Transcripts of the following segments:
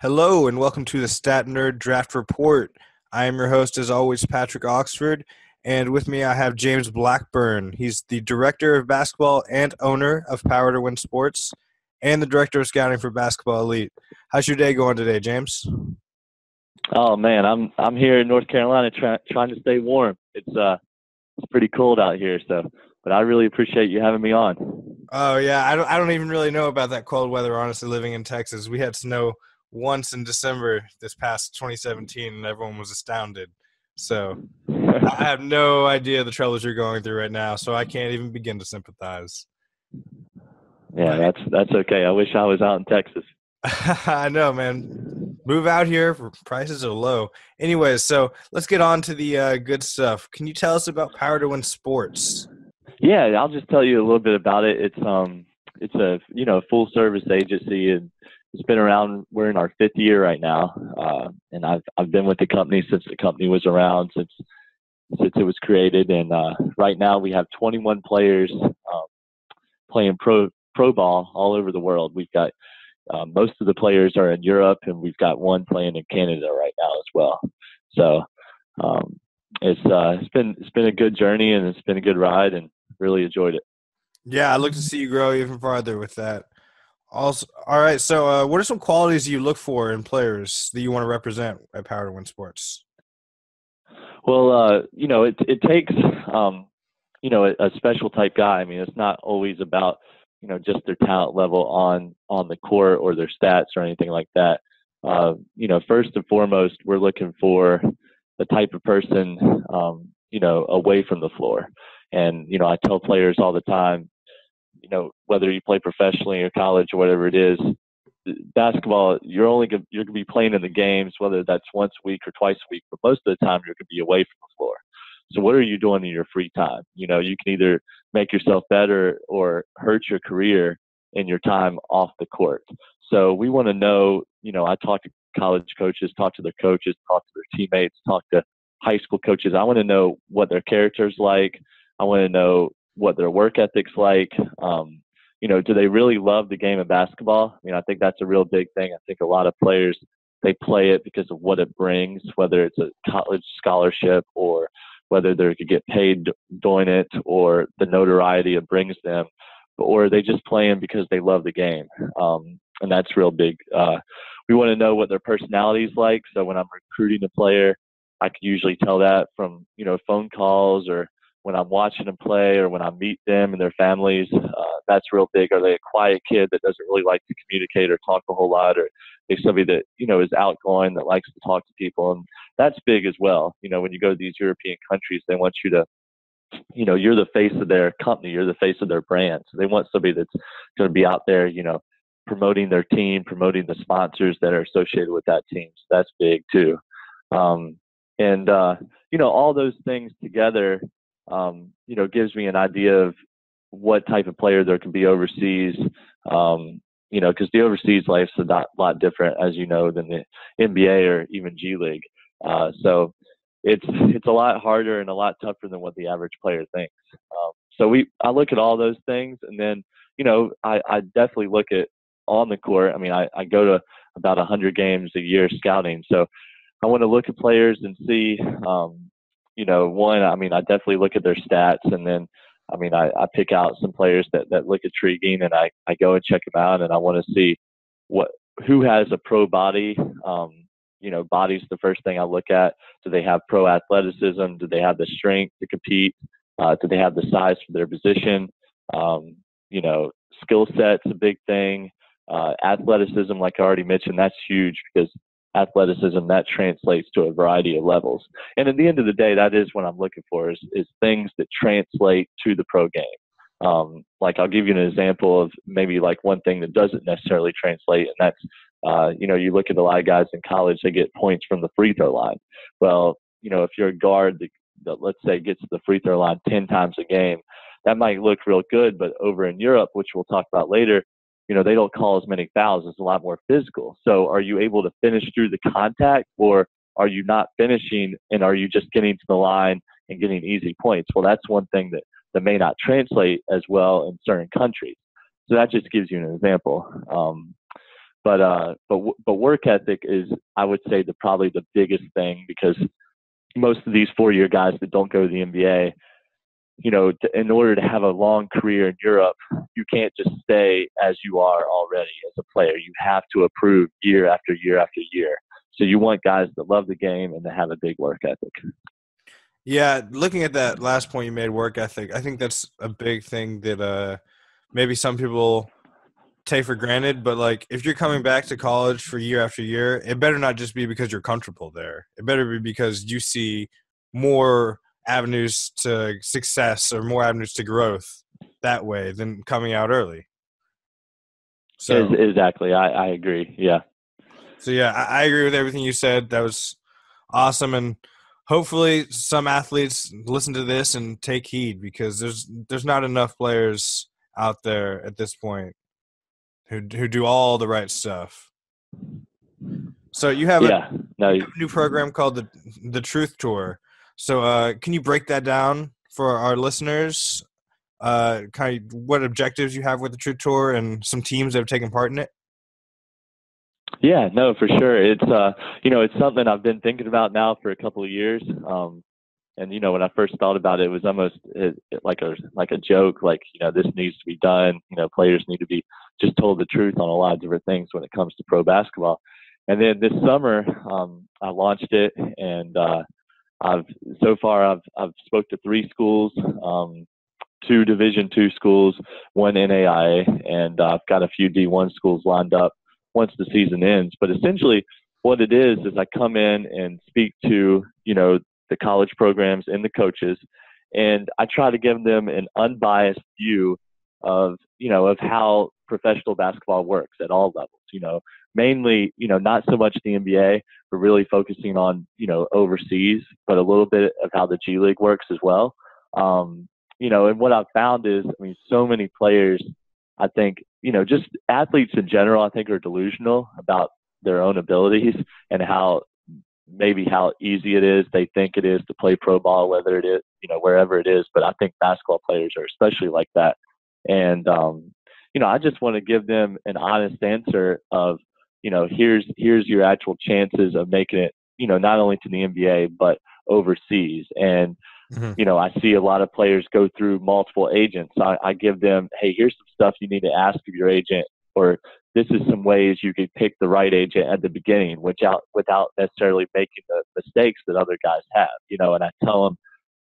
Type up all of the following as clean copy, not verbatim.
Hello and welcome to the Stat Nerd Draft Report. I am your host, as always, Patrick Oxford, and with me I have James Blackburn. He's the director of basketball and owner of Power to Win Sports, and the director of scouting for Basketball Elite. How's your day going today, James? Oh man, I'm here in North Carolina trying to stay warm. It's pretty cold out here, but I really appreciate you having me on. Oh yeah, I don't even really know about that cold weather. Honestly, living in Texas, we had snow once in December this past 2017, and everyone was astounded. So I have no idea the troubles you're going through right now, so I can't even begin to sympathize. Yeah, But that's okay. I wish I was out in Texas. I know, man. Move out here. Prices are low. Anyways, so let's get on to the good stuff. Can you tell us about Power to Win Sports? Yeah, I'll just tell you a little bit about it. It's a full service agency, and it's been around. We're in our fifth year right now, and I've been with the company since the company was around since it was created, and right now we have 21 players playing pro ball all over the world. We've got most of the players are in Europe, and we've got one playing in Canada right now as well. So it's been a good journey, and it's been a good ride, and really enjoyed it. Yeah, I look to see you grow even farther with that. Also, all right. So, what are some qualities you look for in players that you want to represent at Power to Win Sports? Well, it takes a special type guy. I mean, it's not always about just their talent level on the court or their stats or anything like that. First and foremost, we're looking for the type of person away from the floor. And I tell players all the time, whether you play professionally or college or whatever it is, basketball, you're gonna be playing in the games, whether that's once a week or twice a week, but most of the time you're gonna be away from the floor. So what are you doing in your free time? You can either make yourself better or hurt your career in your time off the court. So we want to know, I talk to college coaches, talk to their coaches, talk to their teammates, talk to high school coaches. I want to know what their character's like. I want to know what their work ethic's like. Do they really love the game of basketball? I mean, I think that's a real big thing. I think a lot of players, they play it because of what it brings, whether it's a college scholarship or whether they could get paid doing it or the notoriety it brings them, or they just play them because they love the game. And that's real big. We want to know what their personality is like. So when I'm recruiting a player, I can usually tell that from, phone calls or when I'm watching them play or when I meet them and their families. That's real big. Are they a quiet kid that doesn't really like to communicate or talk a whole lot, or they somebody that is outgoing that likes to talk to people? And that's big as well. When you go to these European countries, they want you to, you're the face of their company, you're the face of their brand. So they want somebody that's going to be out there, promoting their team, promoting the sponsors that are associated with that team. So that's big too. All those things together, gives me an idea of what type of player there can be overseas. Because the overseas life's a lot different, as you know, than the NBA or even G League. So it's a lot harder and a lot tougher than what the average player thinks. I look at all those things, and then I definitely look at on the court. I mean, I go to about 100 games a year scouting, so I want to look at players and see. One, I mean, I definitely look at their stats, and then I pick out some players that look intriguing, and I go and check them out, and I want to see who has a pro body. Body's the first thing I look at. Do they have pro athleticism? Do they have the strength to compete? Do they have the size for their position? Skill set's a big thing. Athleticism, like I already mentioned, that's huge because athleticism, that translates to a variety of levels. And at the end of the day, that is what I'm looking for is things that translate to the pro game. Like I'll give you an example of maybe like one thing that doesn't necessarily translate, and that's, you look at a lot of guys in college, they get points from the free throw line. Well, if you're a guard that let's say gets to the free throw line 10 times a game, that might look real good, but over in Europe, which we'll talk about later, they don't call as many fouls. It's a lot more physical. So are you able to finish through the contact, or are you not finishing, and are you just getting to the line and getting easy points? Well, that's one thing that may not translate as well in certain countries. So that just gives you an example. But work ethic is, I would say, probably the biggest thing, because most of these 4-year guys that don't go to the NBA, in order to have a long career in Europe, you can't just stay as you are already as a player. You have to improve year after year after year. So you want guys that love the game and that have a big work ethic. Yeah, looking at that last point you made, work ethic, I think that's a big thing that maybe some people take for granted. But, like, if you're coming back to college for year after year, it better not just be because you're comfortable there. It better be because you see more avenues to success or more avenues to growth that way than coming out early. So exactly, I agree. Yeah. So, yeah, I agree with everything you said. That was awesome. And hopefully some athletes listen to this and take heed, because there's not enough players out there at this point who do all the right stuff. So you have a new program called the Truth Tour. So can you break that down for our listeners? Kind of what objectives you have with the Truth Tour and some teams that have taken part in it? Yeah, no, for sure. It's it's something I've been thinking about now for a couple of years. And when I first thought about it, it was almost like a joke. Like, this needs to be done. Players need to be just told the truth on a lot of different things when it comes to pro basketball. And then this summer, I launched it, and I've spoke to 3 schools, 2 Division II schools, 1 NAIA, and I've got a few D1 schools lined up once the season ends. But essentially what it is I come in and speak to, the college programs and the coaches, and I try to give them an unbiased view of how professional basketball works at all levels, mainly, not so much the NBA, but really focusing on, overseas, but a little bit of how the G League works as well. And what I've found is, so many players, I think, just athletes in general, I think, are delusional about their own abilities and how easy it is. They think it is to play pro ball, whether it is, wherever it is. But I think basketball players are especially like that. And, I just want to give them an honest answer of, here's your actual chances of making it, not only to the NBA, but overseas. And, I see a lot of players go through multiple agents. I give them, hey, here's some stuff you need to ask of your agent, or this is some ways you could pick the right agent at the beginning, without necessarily making the mistakes that other guys have, and I tell them,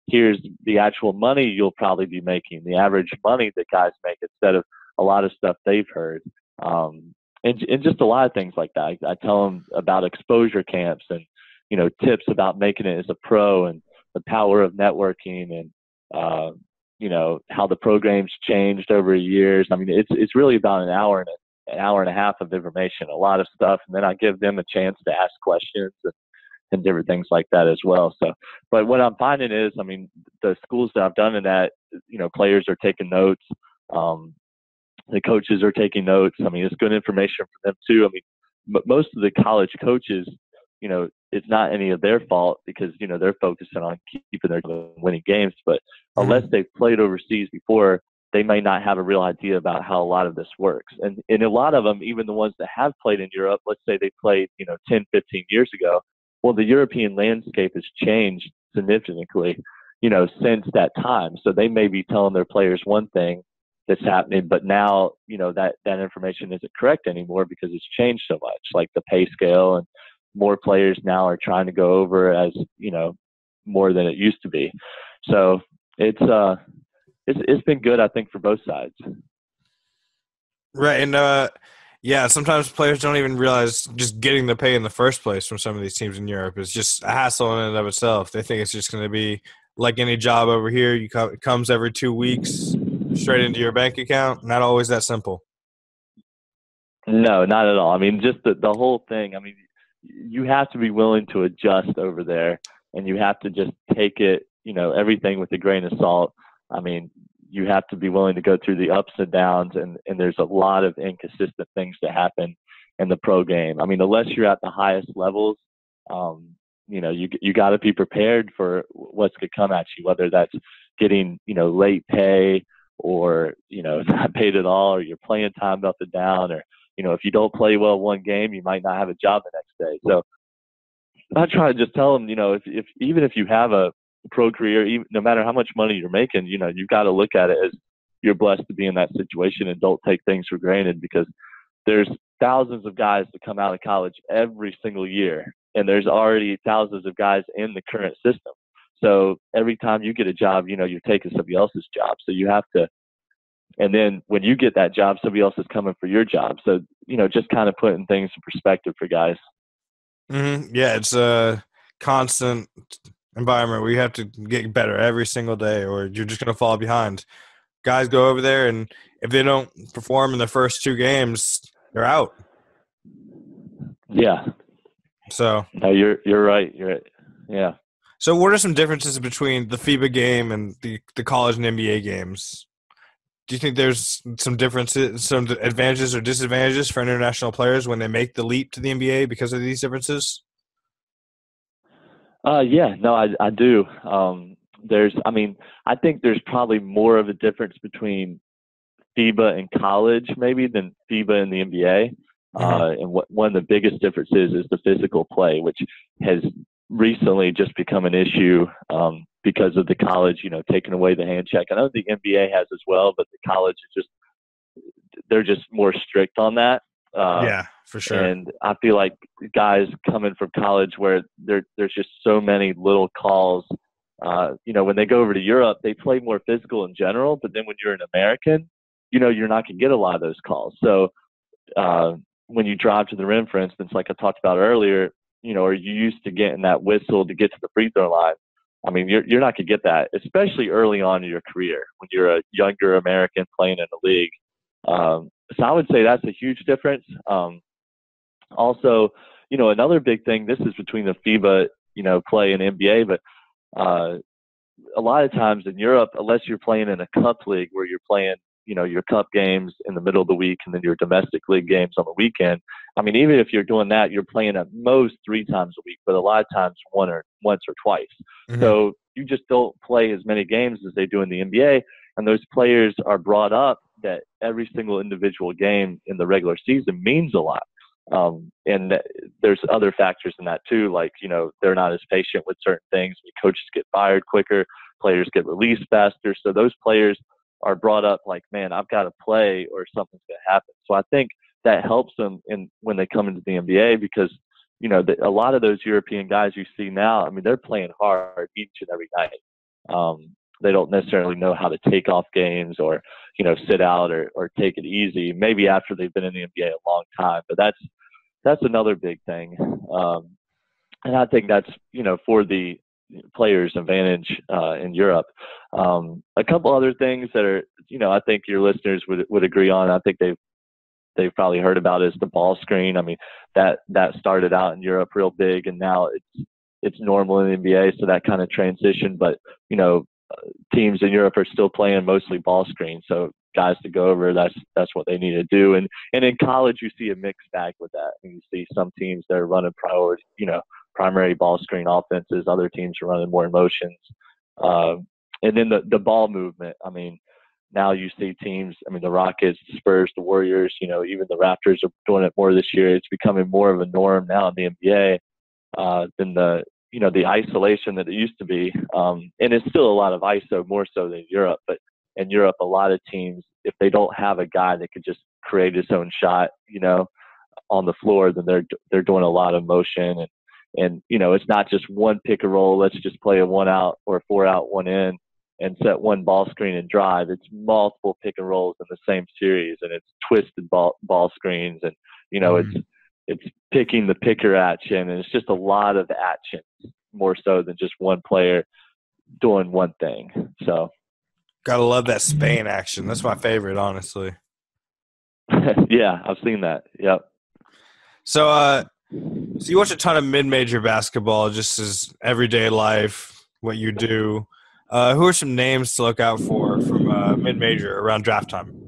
here's the actual money you'll probably be making, the average money that guys make, instead of a lot of stuff they've heard. And just a lot of things like that. I tell them about exposure camps and, tips about making it as a pro, and the power of networking, and, how the program's changed over years. It's really about an hour and a half of information, a lot of stuff. And then I give them a chance to ask questions and different things like that as well. So, but what I'm finding is, the schools that I've done it at, players are taking notes. The coaches are taking notes. It's good information for them too. Most of the college coaches, it's not any of their fault, because, they're focusing on keeping their winning games. But unless they've played overseas before, they may not have a real idea about how a lot of this works. And a lot of them, even the ones that have played in Europe, let's say they played, 10, 15 years ago, well, the European landscape has changed significantly, since that time. So they may be telling their players one thing that's happening, but now, that information isn't correct anymore, because it's changed so much, like the pay scale, and more players now are trying to go over as, more than it used to be. So it's been good, I think, for both sides. Right. And yeah, sometimes players don't even realize just getting the pay in the first place from some of these teams in Europe is just a hassle in and of itself. They think it's just going to be like any job over here. It comes every 2 weeks straight into your bank account. Not always that simple. No, not at all. Just the whole thing. You have to be willing to adjust over there, and you have to just take it, everything with a grain of salt. You have to be willing to go through the ups and downs, and there's a lot of inconsistent things that happen in the pro game. Unless you're at the highest levels, you got to be prepared for what's going to come at you, whether that's getting, late pay, or, not paid at all, or your playing time up and down, or if you don't play well one game, you might not have a job the next day. So I try to just tell them, if even if you have a pro career, even no matter how much money you're making, you've got to look at it as you're blessed to be in that situation, and don't take things for granted, because there's thousands of guys that come out of college every single year, and there's already thousands of guys in the current system. So every time you get a job, you're taking somebody else's job. So you have to, and then when you get that job, somebody else is coming for your job. So, just kind of putting things in perspective for guys. Mm-hmm. Yeah, it's a constant environment where you have to get better every single day, or you're just going to fall behind. Guys go over there, and if they don't perform in the first 2 games, they're out. Yeah. So no, you're right. You're right. Yeah. So what are some differences between the FIBA game and the college and NBA games? Do you think there's some differences, some advantages or disadvantages for international players when they make the leap to the NBA because of these differences? Yeah, no, I do. I think there's probably more of a difference between FIBA and college maybe than FIBA and the NBA. And one of the biggest differences is the physical play, which has recently just become an issue because of the college, taking away the hand check. I know the NBA has as well, but the college is they're just more strict on that. Yeah, for sure. And I feel like guys coming from college where there's just so many little calls. When they go over to Europe, they play more physical in general, but then when you're an American, you're not going to get a lot of those calls. So when you drive to the rim, for instance, like I talked about earlier, or you used to getting that whistle to get to the free throw line. I mean, you're not going to get that, especially early on in your career when you're a younger American playing in the league. So I would say that's a huge difference. Also, another big thing, this is between the FIBA, play and NBA, but a lot of times in Europe, unless you're playing in a cup league where you're playing, your cup games in the middle of the week and then your domestic league games on the weekend. I mean, even if you're doing that, you're playing at most 3 times a week, but a lot of times once or twice. Mm-hmm. So you just don't play as many games as they do in the NBA. And those players are brought up that every single individual game in the regular season means a lot. And there's other factors in that too, like, they're not as patient with certain things. Coaches get fired quicker, players get released faster. So those players are brought up like, man, I've got to play or something's going to happen. So I think that helps them when they come into the NBA because, a lot of those European guys you see now, I mean, they're playing hard each and every night. They don't necessarily know how to take off games or, sit out or take it easy, maybe after they've been in the NBA a long time. But that's another big thing. And I think that's, for the players' advantage in Europe. A couple other things that are, I think your listeners would agree on. I think they've probably heard about is the ball screen. I mean, that started out in Europe real big, and now it's normal in the NBA. So that kind of transition, but teams in Europe are still playing mostly ball screen. So guys to go over, that's what they need to do. And in college, you see a mixed bag with that. And you see some teams that are running primary ball screen offenses. Other teams are running more motions. And then the ball movement. I mean, now you see teams, the Rockets, the Spurs, the Warriors, even the Raptors are doing it more this year. It's becoming more of a norm now in the NBA than the isolation that it used to be. And it's still a lot of ISO, more so than Europe. But in Europe, a lot of teams, if they don't have a guy that could just create his own shot, on the floor, then they're doing a lot of motion. And it's not just one pick and roll. Let's just play a 1 out or 4 out, 1 in and set one ball screen and drive. It's multiple pick and rolls in the same series, and it's twisted ball screens. And, it's picking the picker action, and it's just a lot of action, more so than just one player doing one thing. So, gotta love that Spain action. That's my favorite, honestly. Yeah, I've seen that. Yep. So you watch a ton of mid-major basketball, just as everyday life, what you do. Who are some names to look out for from mid-major around draft time?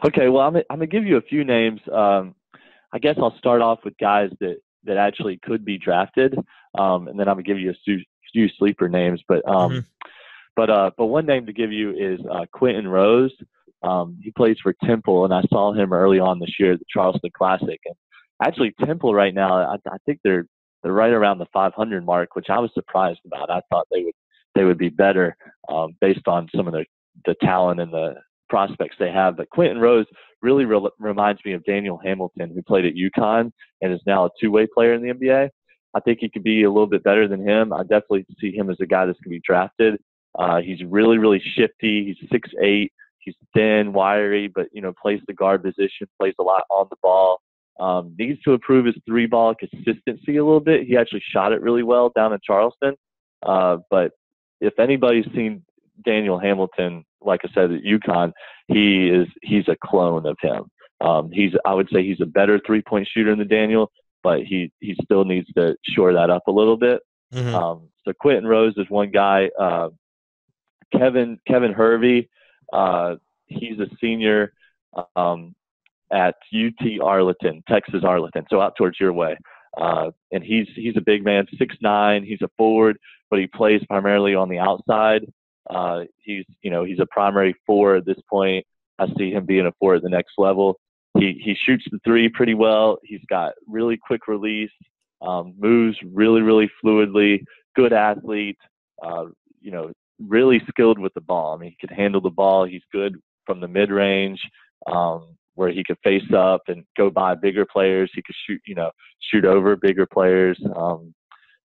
Okay, well, I'm gonna give you a few names. I guess I'll start off with guys that actually could be drafted, and then I'm gonna give you a few sleeper names. But one name to give you is Quentin Rose. He plays for Temple, and I saw him early on this year at the Charleston Classic. And actually, Temple right now, I think they're right around the 500 mark, which I was surprised about. I thought they would be better based on some of the talent and the prospects they have. But Quentin Rose really reminds me of Daniel Hamilton, who played at UConn and is now a two-way player in the NBA. I think he could be a little bit better than him. I definitely see him as a guy that's going to be drafted. He's really, really shifty. He's 6'8". He's thin, wiry, but, plays the guard position, plays a lot on the ball. Needs to improve his three-ball consistency a little bit. He actually shot it really well down in Charleston. But if anybody's seen Daniel Hamilton, like I said, at UConn, he's a clone of him. I would say he's a better three-point shooter than Daniel, but he still needs to shore that up a little bit. Mm-hmm. So Quentin Rose is one guy. Kevin Hervey, he's a senior at UT Arlington, Texas Arlington, so out towards your way. And he's a big man, 6'9". He's a forward, but he plays primarily on the outside. He's a primary four at this point. I see him being a four at the next level. He shoots the three pretty well. He's got really quick release, moves really, really fluidly, good athlete, really skilled with the ball. I mean, he can handle the ball. He's good from the mid-range, where he could face up and go by bigger players. He could shoot over bigger players.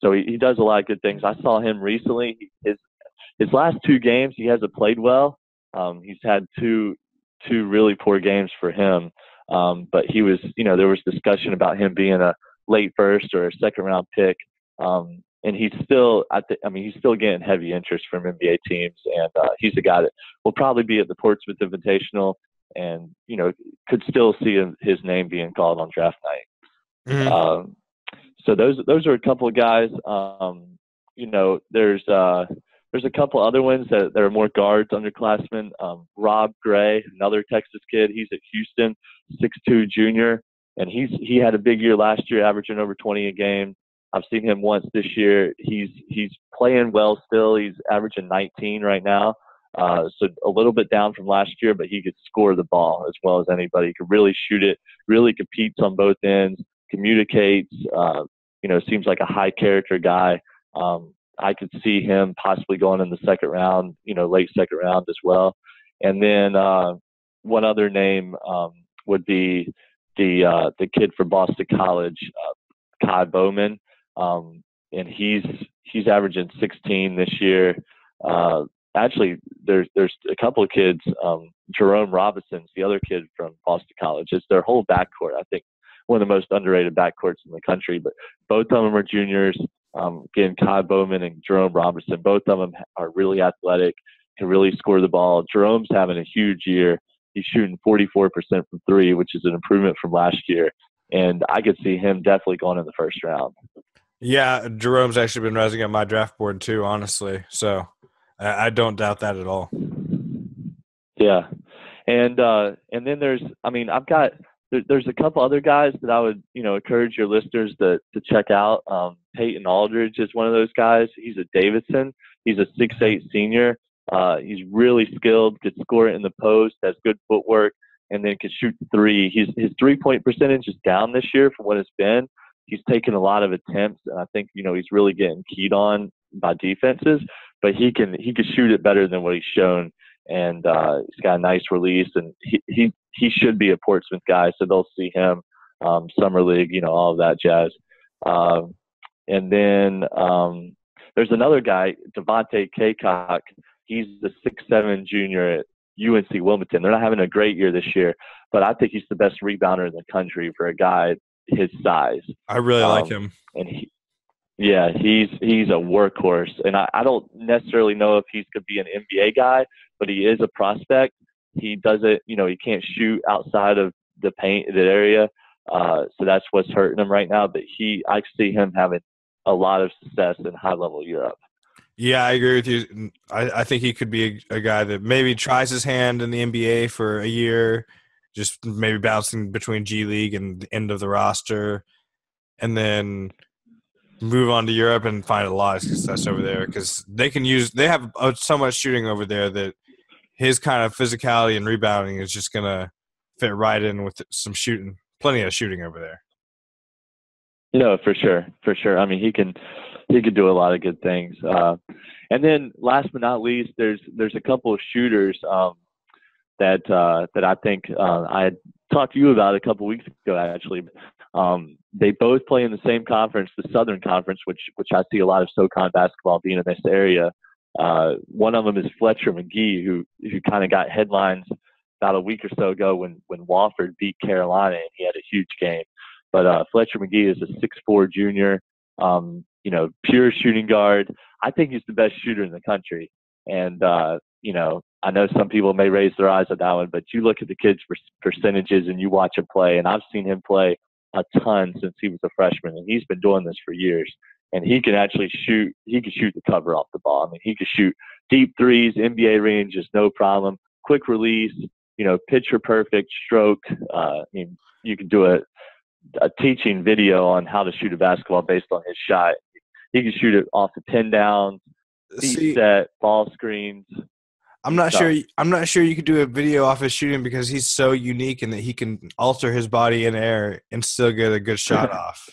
So he does a lot of good things. I saw him recently. His last two games, he hasn't played well. He's had two really poor games for him. But he was, there was discussion about him being a late first or a second round pick. And he's still, he's still getting heavy interest from NBA teams. And he's a guy that will probably be at the Portsmouth Invitational and, could still see his name being called on draft night. Mm-hmm. So those are a couple of guys. There's a couple other ones that are more guards, underclassmen. Rob Gray, another Texas kid. He's at Houston, 6'2" junior. And he had a big year last year, averaging over 20 a game. I've seen him once this year. He's playing well still. He's averaging 19 right now. So a little bit down from last year, but he could score the ball as well as anybody. He could really shoot it, really competes on both ends, communicates, seems like a high character guy. I could see him possibly going in the second round, late second round as well. And then one other name would be the kid from Boston College, Todd Bowman. And he's averaging 16 this year. Actually, there's a couple of kids. Jerome Robinson's the other kid from Boston College. It's their whole backcourt. I think one of the most underrated backcourts in the country. But both of them are juniors. Again, Todd Bowman and Jerome Robinson, both of them are really athletic, can really score the ball. Jerome's having a huge year. He's shooting 44% from three, which is an improvement from last year. And I could see him definitely going in the first round. Yeah, Jerome's actually been rising up my draft board too, honestly. So I don't doubt that at all. Yeah. And then there's a couple other guys that I would, encourage your listeners to check out. Peyton Aldridge is one of those guys. He's a Davidson. He's a 6'8" senior. He's really skilled, could score it in the post, has good footwork, and then can shoot three. His three-point percentage is down this year from what it's been. He's taken a lot of attempts, and I think, he's really getting keyed on by defenses, but he can shoot it better than what he's shown. And he's got a nice release, and he should be a Portsmouth guy, so they'll see him, summer league, all of that jazz. And then there's another guy, Devontae Kaycock. He's the 6'7" junior at UNC Wilmington. They're not having a great year this year, but I think he's the best rebounder in the country for a guy his size. I really like him. And he's a workhorse. And I don't necessarily know if he's going to be an NBA guy, but he is a prospect. He doesn't, he can't shoot outside of the paint, that area. So that's what's hurting him right now. But I see him having a lot of success in high-level Europe. Yeah, I agree with you. I think he could be a guy that maybe tries his hand in the NBA for a year, just maybe bouncing between G League and the end of the roster, and then move on to Europe and find a lot of success over there because they have so much shooting over there that his kind of physicality and rebounding is just going to fit right in with some shooting, plenty of shooting over there. For sure, for sure. I mean, he can do a lot of good things. And then last but not least, there's a couple of shooters that I think I had talked to you about a couple weeks ago, actually. They both play in the same conference, the Southern Conference, which I see a lot of SoCon basketball being in this area. One of them is Fletcher Mcgee, who kind of got headlines about a week or so ago when Wofford beat Carolina, and he had a huge game. But Fletcher Mcgee is a 6'4" junior, pure shooting guard. I think he's the best shooter in the country. And, I know some people may raise their eyes at that one, but you look at the kid's percentages and you watch him play, and I've seen him play a ton since he was a freshman, and he's been doing this for years. And he can actually shoot. He can shoot the cover off the ball. I mean, he can shoot deep threes, NBA range is no problem. Quick release, picture perfect stroke. You can do a teaching video on how to shoot a basketball based on his shot. He can shoot it off the pin downs, feet set, ball screens. I'm not sure you could do a video off his shooting because he's so unique in that he can alter his body in air and still get a good shot off.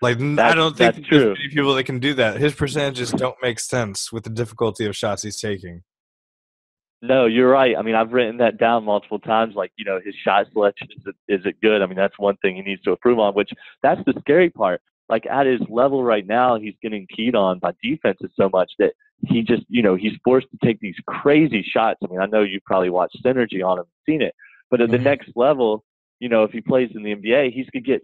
I don't think there's many people that can do that. His percentages don't make sense with the difficulty of shots he's taking. No, you're right. I mean, I've written that down multiple times. His shot selection, is it good? I mean, that's one thing he needs to improve on, which that's the scary part. At his level right now, he's getting keyed on by defenses so much that he just, he's forced to take these crazy shots. I mean, I know you probably watched Synergy on him and seen it, but at the next level, if he plays in the NBA, he's going to get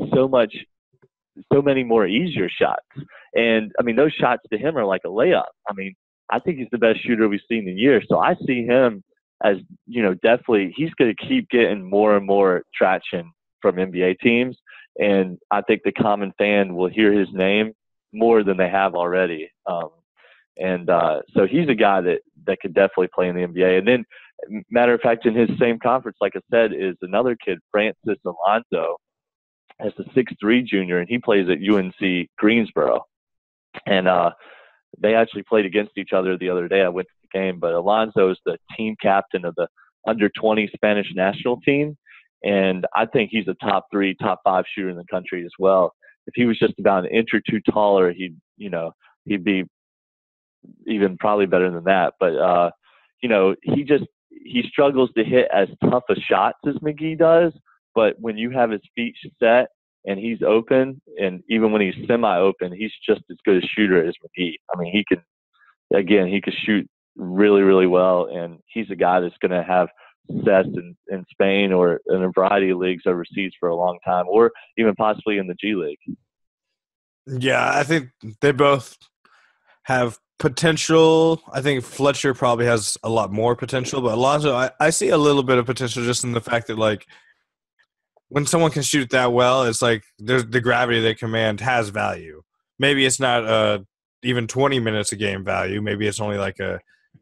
so many more easier shots. And I mean, those shots to him are like a layup. I mean, I think he's the best shooter we've seen in years. So I see him as, definitely he's going to keep getting more and more traction from NBA teams. And I think the common fan will hear his name more than they have already. So he's a guy that could definitely play in the NBA. And then, matter of fact, in his same conference, like I said, is another kid, Francis Alonso, as a 6'3" junior, and he plays at UNC Greensboro. And they actually played against each other the other day. I went to the game, but Alonso is the team captain of the under-20 Spanish national team. And I think he's a top 3, top 5 shooter in the country as well. If he was just about an inch or two taller, he'd be even probably better than that. But, he struggles to hit as tough a shots as McGee does. But when you have his feet set and he's open, and even when he's semi-open, he's just as good a shooter as McGee. I mean, he can shoot really, really well. And he's a guy that's going to have success in Spain or in a variety of leagues overseas for a long time, or even possibly in the G League. Yeah, I think they both have potential. I think Fletcher probably has a lot more potential, but Alonso, I see a little bit of potential just in the fact that, when someone can shoot that well, it's there's the gravity they command has value. Maybe it's not even 20 minutes a game value. Maybe it's only a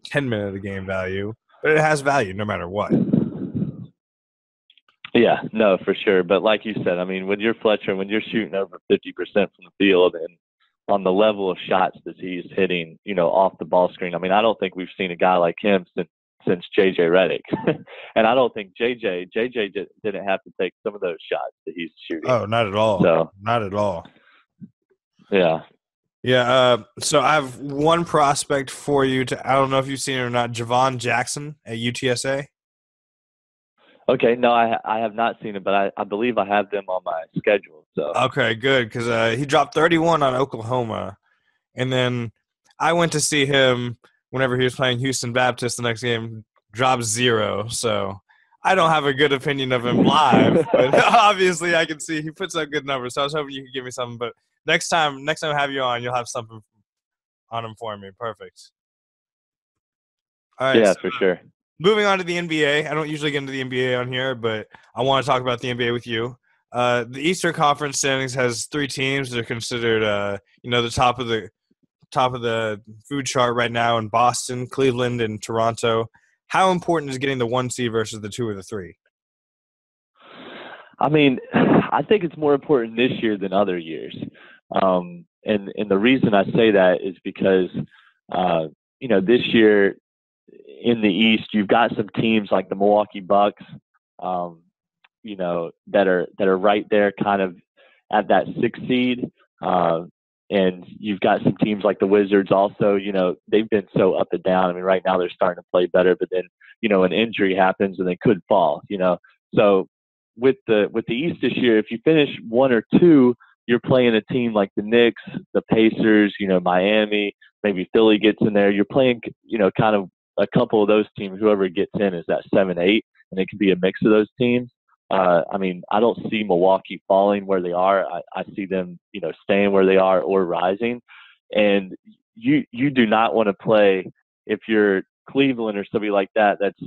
10-minute a game value. But it has value no matter what. Yeah, no, for sure. But like you said, I mean, when you're Fletcher, when you're shooting over 50% from the field and on the level of shots that he's hitting, off the ball screen, I mean, I don't think we've seen a guy like him since J.J. Redick. And I don't think J.J. didn't have to take some of those shots that he's shooting. Oh, not at all. So, not at all. Yeah. Yeah, so I have one prospect for you. I don't know if you've seen it or not, Javon Jackson at UTSA. Okay, no, I have not seen it, but I believe I have them on my schedule. So okay, good, because he dropped 31 on Oklahoma, and then I went to see him whenever he was playing Houston Baptist the next game, dropped 0. So I don't have a good opinion of him live, but obviously I can see he puts up good numbers. So I was hoping you could give me something, but next time I have you on, you'll have something on him for me. Perfect. All right. Yeah, so, for sure. Moving on to the NBA. I don't usually get into the NBA on here, but I want to talk about the NBA with you. The Eastern Conference standings has 3 teams. They're considered, the top of the food chart right now in Boston, Cleveland, and Toronto. How important is getting the 1 seed versus the 2 or the 3? I mean, I think it's more important this year than other years. And the reason I say that is because, this year in the East, you've got some teams like the Milwaukee Bucks, that are right there, kind of at that 6th seed. And you've got some teams like the Wizards also. They've been so up and down. I mean, right now they're starting to play better, but then an injury happens and they could fall. So with the East this year, if you finish 1 or 2, you're playing a team like the Knicks, the Pacers, Miami, maybe Philly gets in there. You're playing, kind of a couple of those teams. Whoever gets in is that 7-8, and it can be a mix of those teams. I mean, I don't see Milwaukee falling where they are. I see them, staying where they are or rising. And you do not want to play if you're Cleveland or somebody like that. That's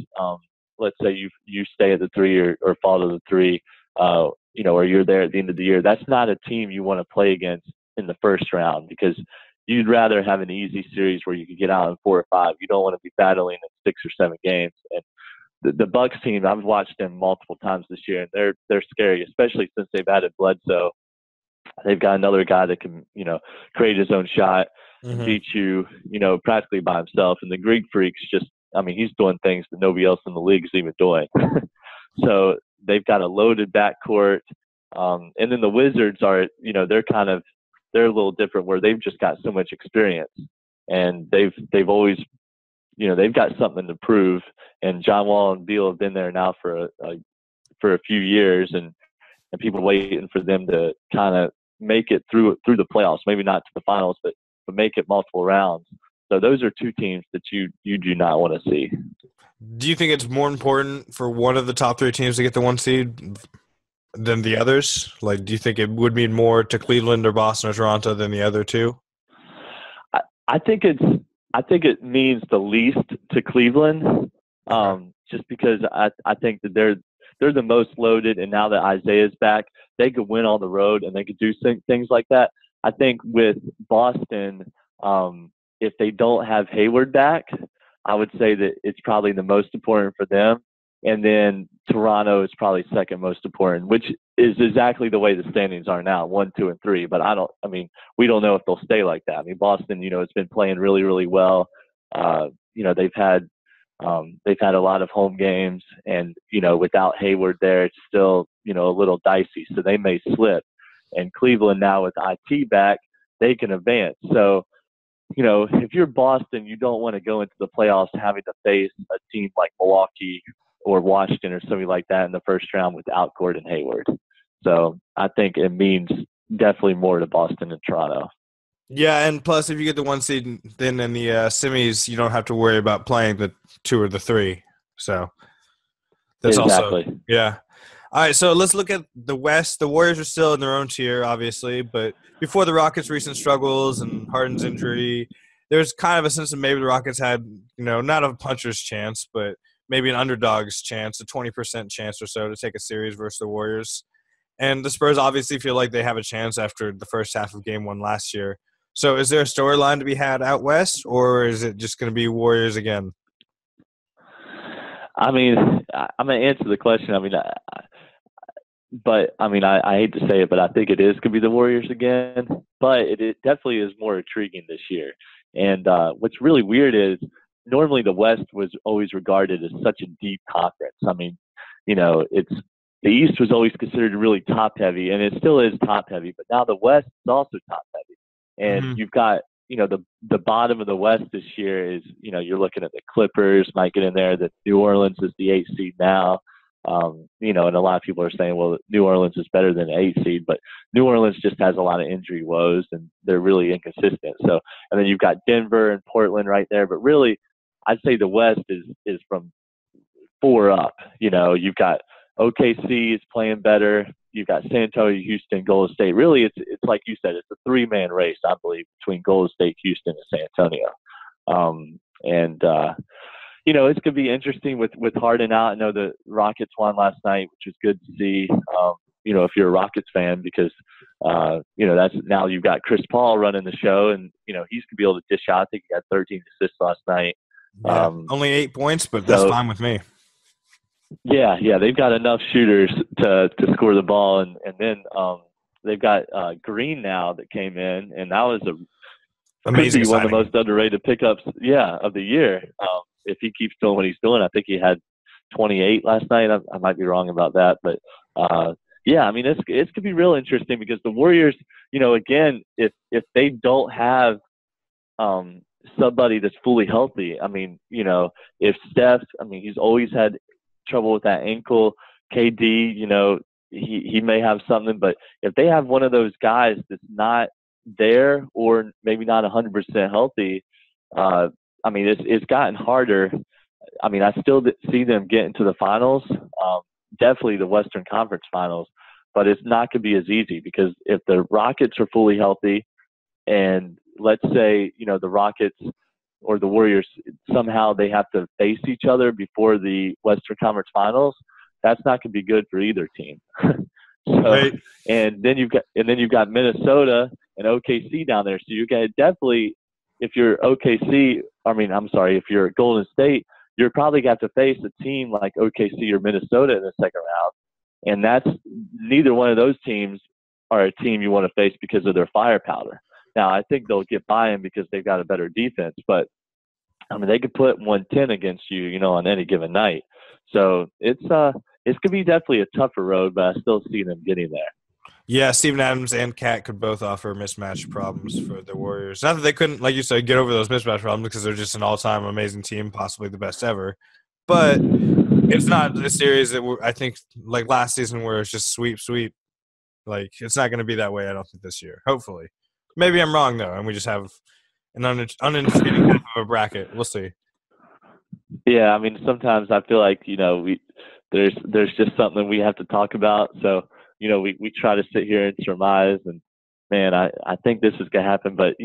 let's say you stay at the 3 or fall to the 3, or you're there at the end of the year. That's not a team you want to play against in the first round, because you'd rather have an easy series where you could get out in 4 or 5. You don't want to be battling in 6 or 7 games. And the Bucks team, I've watched them multiple times this year, and they're scary, especially since they've added Bledsoe. They've got another guy that can, create his own shot and beat you, practically by himself. And the Greek Freak's he's doing things that nobody else in the league is even doing. So they've got a loaded backcourt. And then the Wizards are, they're a little different, where they've just got so much experience, and they've always, they've got something to prove. And John Wall and Beal have been there now for a few years, and people waiting for them to kind of make it through the playoffs, maybe not to the finals, but make it multiple rounds. So those are 2 teams that you do not want to see. Do you think it's more important for one of the top 3 teams to get the 1 seed than the others? Like, do you think it would mean more to Cleveland or Boston or Toronto than the other 2? I think it means the least to Cleveland, just because I think that they're the most loaded, and now that Isaiah's back, they could win on the road and they could do things like that. I think with Boston, if they don't have Hayward back, I would say that it's probably the most important for them. And then Toronto is probably second most important, which is exactly the way the standings are now, 1, 2, and 3. But we don't know if they'll stay like that. I mean, Boston, it's been playing really, really well. They've had a lot of home games, and, without Hayward there, it's still, a little dicey. So they may slip. And Cleveland now with IT back, they can advance. So, if you're Boston, you don't want to go into the playoffs having to face a team like Milwaukee or Washington or something like that in the first round without Gordon Hayward. So I think it means definitely more to Boston and Toronto. Yeah, and plus if you get the 1 seed, then in the semis, you don't have to worry about playing the 2 or the 3. So that's exactly. Also – yeah. All right, so let's look at the West. The Warriors are still in their own tier, obviously, but before the Rockets' recent struggles and Harden's injury, there's kind of a sense that maybe the Rockets had, not a puncher's chance, but maybe an underdog's chance, a 20% chance or so to take a series versus the Warriors. And the Spurs obviously feel like they have a chance after the first half of Game 1 last year. So is there a storyline to be had out West, or is it just going to be Warriors again? I mean, I'm going to answer the question. I hate to say it, but I think it is going to be the Warriors again. But it definitely is more intriguing this year. And what's really weird is normally the West was always regarded as such a deep conference. I mean, it's the East was always considered really top heavy, and it still is top heavy. But now the West is also top heavy, and you've got the bottom of the West this year is you're looking at the Clippers might get in there. That New Orleans is the 8th seed now. And a lot of people are saying, well, New Orleans is better than 8th seed, but New Orleans just has a lot of injury woes and they're really inconsistent. So, and then you've got Denver and Portland right there, but really I'd say the West is from 4 up. You've got OKC is playing better. You've got San Antonio, Houston, Golden State. Really, it's like you said, it's a 3-man race, I believe, between Golden State, Houston, and San Antonio. It's going to be interesting with Harden out. I know the Rockets won last night, which was good to see, if you're a Rockets fan, because, that's now you've got Chris Paul running the show, and, he's going to be able to dish out. I think he got 13 assists last night. Yeah, only 8 points, but that's fine with me. Yeah, they've got enough shooters to score the ball, and then they've got Green now that came in, and that was amazing. Could be one of the most underrated pickups, of the year. if he keeps doing what he's doing. I think he had 28 last night. I might be wrong about that, but yeah, I mean, it's going to be real interesting because the Warriors, again, if they don't have somebody that's fully healthy, I mean, if Steph, I mean, he's always had trouble with that ankle. KD, he may have something, but if they have one of those guys that's not there or maybe not 100% healthy, I mean, it's gotten harder. I mean, I still see them getting to the finals, definitely the Western Conference Finals, but it's not going to be as easy because if the Rockets are fully healthy and let's say, the Rockets or the Warriors, somehow they have to face each other before the Western Conference Finals, that's not going to be good for either team. So, right. and then you've got Minnesota and OKC down there. So you got definitely, if you're if you're Golden State, you're probably got to face a team like OKC or Minnesota in the second round. And that's neither one of those teams are a team you want to face because of their firepower. Now, I think they'll get by-in because they've got a better defense, but I mean, they could put 110 against you, on any given night. So it's going to be definitely a tougher road, but I still see them getting there. Yeah, Steven Adams and Cat could both offer mismatch problems for the Warriors. Not that they couldn't, like you said, get over those mismatch problems because they're just an all-time amazing team, possibly the best ever. But it's not a series that I think, like last season, where it's just sweep. Like, it's not going to be that way, I don't think, this year. Hopefully. Maybe I'm wrong, though, and we just have an uninteresting half of a bracket. We'll see. Yeah, I mean, sometimes I feel like, there's just something we have to talk about. So, we try to sit here and surmise, and man, I think this is going to happen, but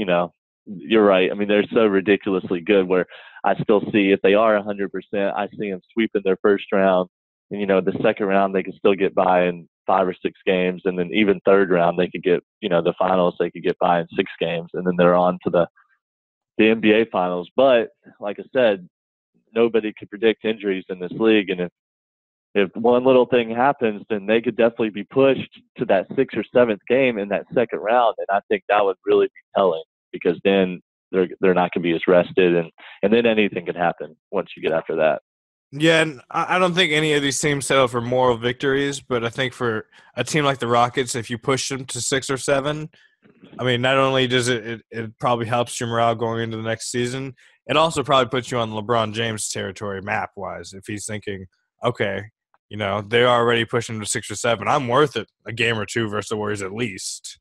you're right. I mean, they're so ridiculously good where I still see if they are 100%, I see them sweeping their first round, and the second round they can still get by in 5 or 6 games, and then even third round they could get, the finals they could get by in 6 games, and then they're on to the NBA finals. But like I said, nobody could predict injuries in this league, and if one little thing happens, then they could definitely be pushed to that 6th or 7th game in that second round. And I think that would really be telling because then they're not going to be as rested. And then anything can happen once you get after that. Yeah, and I don't think any of these teams settle for moral victories, but I think for a team like the Rockets, if you push them to 6 or 7, I mean, not only does it probably helps your morale going into the next season, it also probably puts you on LeBron James territory map-wise if he's thinking, okay, they're already pushing to 6 or 7. I'm worth it a game or 2 versus the Warriors at least.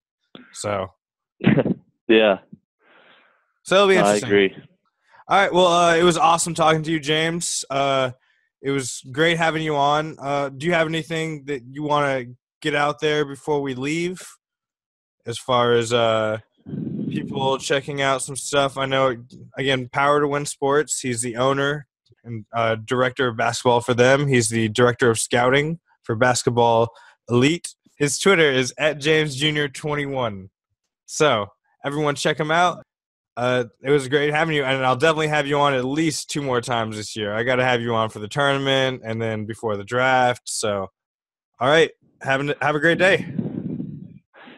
So, yeah. So it'll be interesting. I agree. All right. Well, it was awesome talking to you, James. It was great having you on. Do you have anything that you want to get out there before we leave as far as people checking out some stuff? I know, again, Power to Win Sports. He's the owner and director of basketball for them. He's the director of scouting for Basketball Elite. His Twitter is @JamesJr21. So everyone check him out. It was great having you, and I'll definitely have you on at least 2 more times this year. I got to have you on for the tournament and then before the draft. So, all right, have a great day.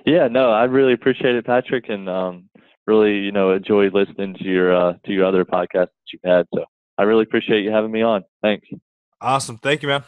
Yeah, no, I really appreciate it, Patrick, and really, enjoyed listening to your other podcasts that you've had. So I really appreciate you having me on. Thanks. Awesome. Thank you, man.